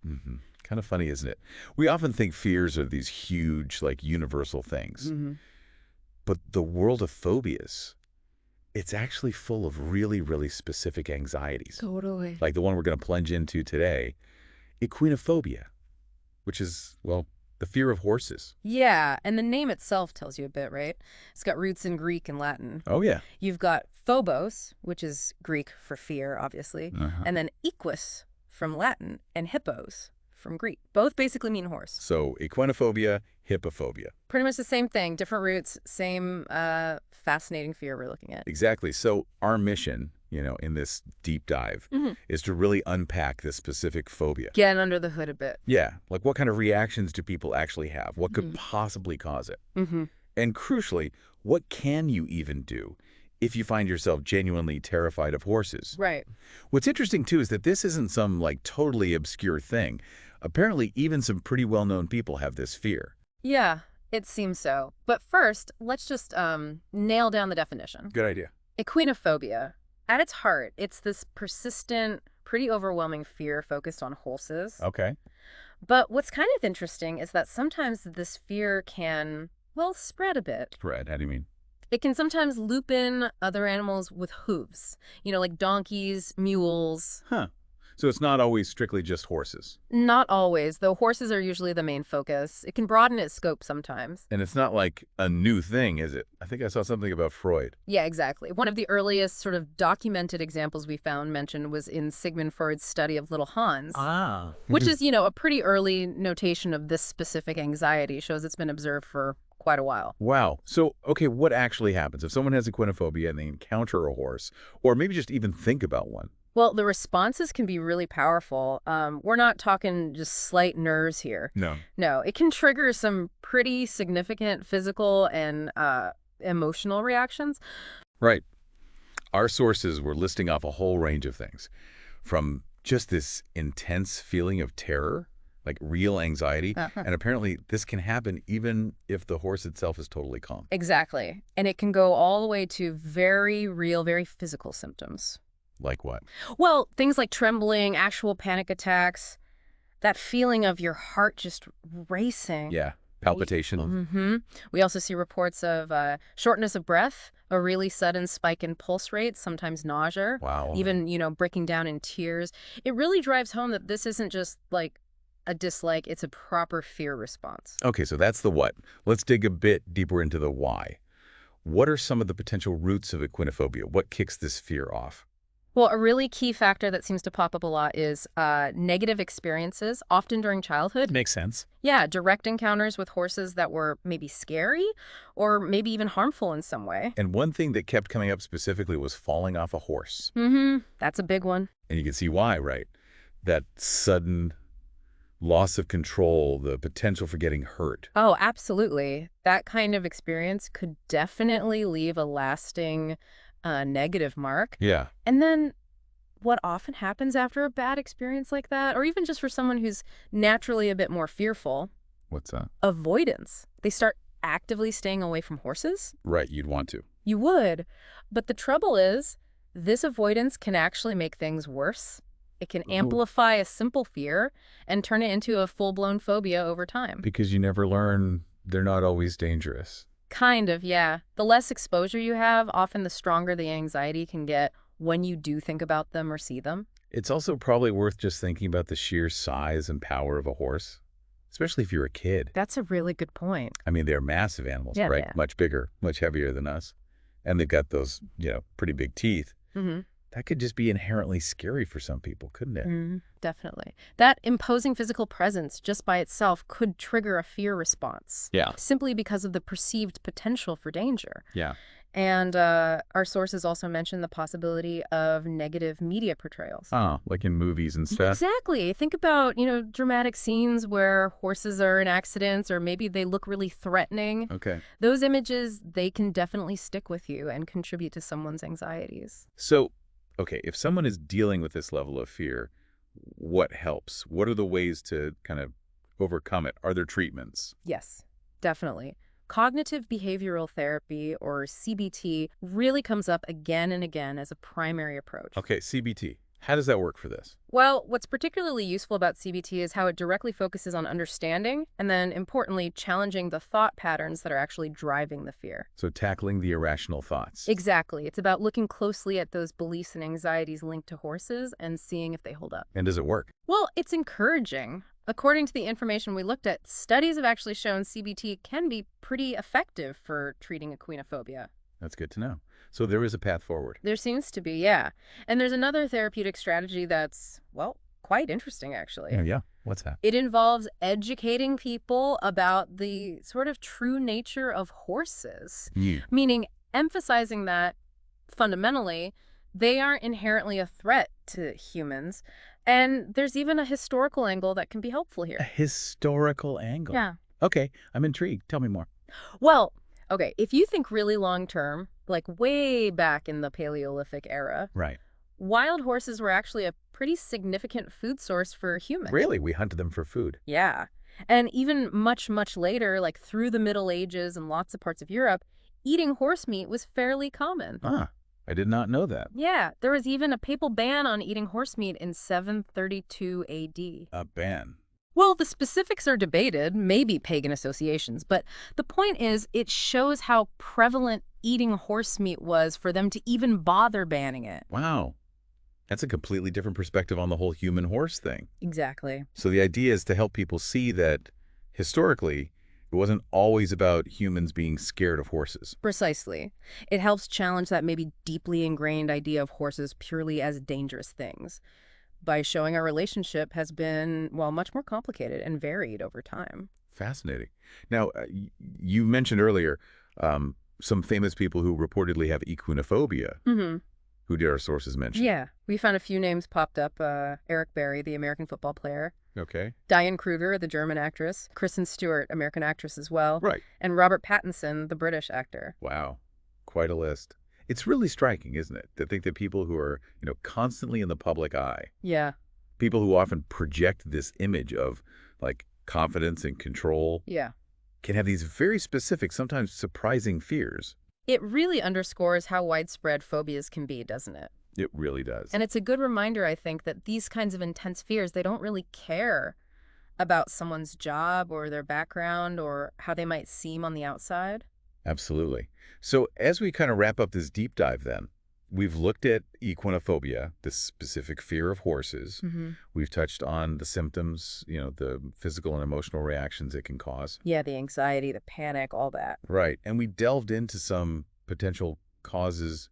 Mm-hmm. Kind of funny, isn't it? We often think fears are these huge, like, universal things. Hmm. But the world of phobias, it's actually full of really, really specific anxieties. Totally. Like the one we're going to plunge into today, Equinophobia, which is, well, the fear of horses. Yeah, and the name itself tells you a bit, right? It's got roots in Greek and Latin. Oh, yeah. You've got phobos, which is Greek for fear, obviously, Uh-huh. and then equus from Latin and hippos from Greek. Both basically mean horse. So equinophobia, hippophobia. Pretty much the same thing, different roots, same fascinating fear we're looking at. Exactly. So our mission, in this deep dive is to really unpack this specific phobia. Get under the hood a bit. Yeah. Like what kind of reactions do people actually have? What could possibly cause it? Mm-hmm. And crucially, what can you even do if you find yourself genuinely terrified of horses? Right. What's interesting, too, is that this isn't some, like, totally obscure thing. Apparently, even some pretty well-known people have this fear. Yeah, it seems so. But first, let's just nail down the definition. Good idea. Equinophobia. At its heart, it's this persistent, pretty overwhelming fear focused on horses. Okay. But what's kind of interesting is that sometimes this fear can, well, spread a bit. Spread, how do you mean? It can sometimes loop in other animals with hooves, like donkeys, mules. Huh. So it's not always strictly just horses. Not always, though horses are usually the main focus. It can broaden its scope sometimes. And it's not like a new thing, is it? I think I saw something about Freud. Yeah, exactly. One of the earliest sort of documented examples we found mentioned was in Sigmund Freud's study of little Hans. Ah. Which is, a pretty early notation of this specific anxiety. Shows it's been observed for quite a while. Wow. So, okay, what actually happens if someone has equinophobia and they encounter a horse, or maybe just even think about one? Well, the responses can be really powerful. We're not talking just slight nerves here. No. No, it can trigger some pretty significant physical and emotional reactions. Right. Our sources were listing off a whole range of things, from just this intense feeling of terror, like real anxiety, and apparently this can happen even if the horse itself is totally calm. Exactly. And it can go all the way to very real, very physical symptoms. Like what? Well, things like trembling, actual panic attacks, that feeling of your heart just racing. Yeah. Palpitation. Mm-hmm. We also see reports of shortness of breath, a really sudden spike in pulse rate, sometimes nausea. Wow. Even, breaking down in tears. It really drives home that this isn't just like a dislike, it's a proper fear response. Okay, so that's the what. Let's dig a bit deeper into the why. What are some of the potential roots of equinophobia? What kicks this fear off? Well, a really key factor that seems to pop up a lot is negative experiences, often during childhood. Makes sense. Yeah, direct encounters with horses that were maybe scary or maybe even harmful in some way. And one thing that kept coming up specifically was falling off a horse. Mm-hmm. That's a big one. And you can see why, right? That sudden loss of control, the potential for getting hurt. Oh, absolutely. That kind of experience could definitely leave a lasting negative mark. Yeah. And then what often happens after a bad experience like that, or even just for someone who's naturally a bit more fearful? What's that? Avoidance. They start actively staying away from horses. Right, you'd want to. You would. But the trouble is, this avoidance can actually make things worse. It can amplify a simple fear and turn it into a full-blown phobia over time. Because you never learn they're not always dangerous. Kind of, yeah. The less exposure you have, often the stronger the anxiety can get when you do think about them or see them. It's also probably worth just thinking about the sheer size and power of a horse, especially if you're a kid. That's a really good point. I mean, they're massive animals, Yeah, right? yeah. Much bigger, much heavier than us. And they've got those, pretty big teeth. Mm-hmm. That could just be inherently scary for some people, couldn't it? Definitely. That imposing physical presence just by itself could trigger a fear response. Yeah. Simply because of the perceived potential for danger. Yeah. And our sources also mention the possibility of negative media portrayals. Oh, like in movies and stuff? Exactly. Think about, dramatic scenes where horses are in accidents or maybe they look really threatening. Okay. Those images, they can definitely stick with you and contribute to someone's anxieties. So, okay, if someone is dealing with this level of fear, what helps? What are the ways to kind of overcome it? Are there treatments? Yes, definitely. Cognitive behavioral therapy, or CBT, really comes up again and again as a primary approach. Okay, CBT. How does that work for this? Well, what's particularly useful about CBT is how it directly focuses on understanding and then, importantly, challenging the thought patterns that are actually driving the fear. So tackling the irrational thoughts. Exactly. It's about looking closely at those beliefs and anxieties linked to horses and seeing if they hold up. And does it work? Well, it's encouraging. According to the information we looked at, studies have actually shown CBT can be pretty effective for treating equinophobia. That's good to know. So there is a path forward. There seems to be, yeah. And there's another therapeutic strategy that's, well, quite interesting, actually. Yeah. What's that? It involves educating people about the sort of true nature of horses, meaning emphasizing that, fundamentally, they aren't inherently a threat to humans. And there's even a historical angle that can be helpful A here. historical angle. Yeah. Okay, I'm intrigued. Tell me more. Well, okay, if you think really long term, like way back in the Paleolithic era, Right. wild horses were actually a pretty significant food source for humans. Really? We hunted them for food. Yeah. And even much, much later, like through the Middle Ages and lots of parts of Europe, eating horse meat was fairly common. Ah, I did not know that. Yeah, there was even a papal ban on eating horse meat in 732 AD. A ban. Well, the specifics are debated, maybe pagan associations, but the point is it shows how prevalent eating horse meat was for them to even bother banning it. Wow. That's a completely different perspective on the whole human-horse thing. Exactly. So the idea is to help people see that, historically, it wasn't always about humans being scared of horses. Precisely. It helps challenge that maybe deeply ingrained idea of horses purely as dangerous things by showing our relationship has been, well, much more complicated and varied over time. Fascinating. Now, you mentioned earlier some famous people who reportedly have equinophobia. Mm-hmm. Who did our sources mention? Yeah, we found a few names popped up. Eric Berry, the American football player. Okay. Diane Kruger, the German actress. Kristen Stewart, American actress as well. Right. And Robert Pattinson, the British actor. Wow. Quite a list. It's really striking, isn't it, to think that people who are, constantly in the public eye, Yeah. people who often project this image of, like, confidence and control, Yeah. can have these very specific, sometimes surprising fears. It really underscores how widespread phobias can be, doesn't it? It really does. And it's a good reminder, I think, that these kinds of intense fears, they don't really care about someone's job or their background or how they might seem on the outside. Absolutely. So as we kind of wrap up this deep dive then, we've looked at equinophobia, this specific fear of horses. Mm-hmm. We've touched on the symptoms, the physical and emotional reactions it can cause. Yeah, the anxiety, the panic, all that. Right. And we delved into some potential causes,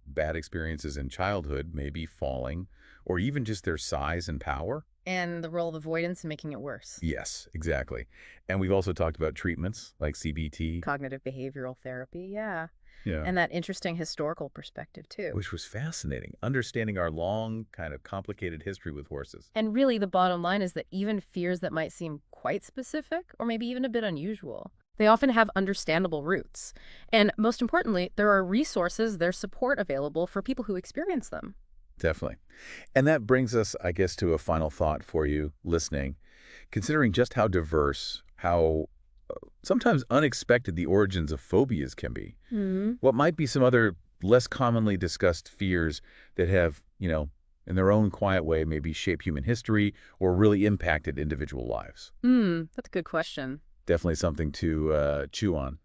bad experiences in childhood, maybe falling, or even just their size and power. And the role of avoidance in making it worse. Yes, exactly. And we've also talked about treatments like CBT. Cognitive behavioral therapy, yeah. Yeah. And that interesting historical perspective, too. Which was fascinating, understanding our long, kind of complicated history with horses. And really, the bottom line is that even fears that might seem quite specific, or maybe even a bit unusual, they often have understandable roots. And most importantly, there are resources, there's support available for people who experience them. Definitely. And that brings us, I guess, to a final thought for you listening. Considering just how diverse, how sometimes unexpected the origins of phobias can be, what might be some other less commonly discussed fears that have, in their own quiet way, maybe shaped human history or really impacted individual lives? That's a good question. Definitely something to chew on.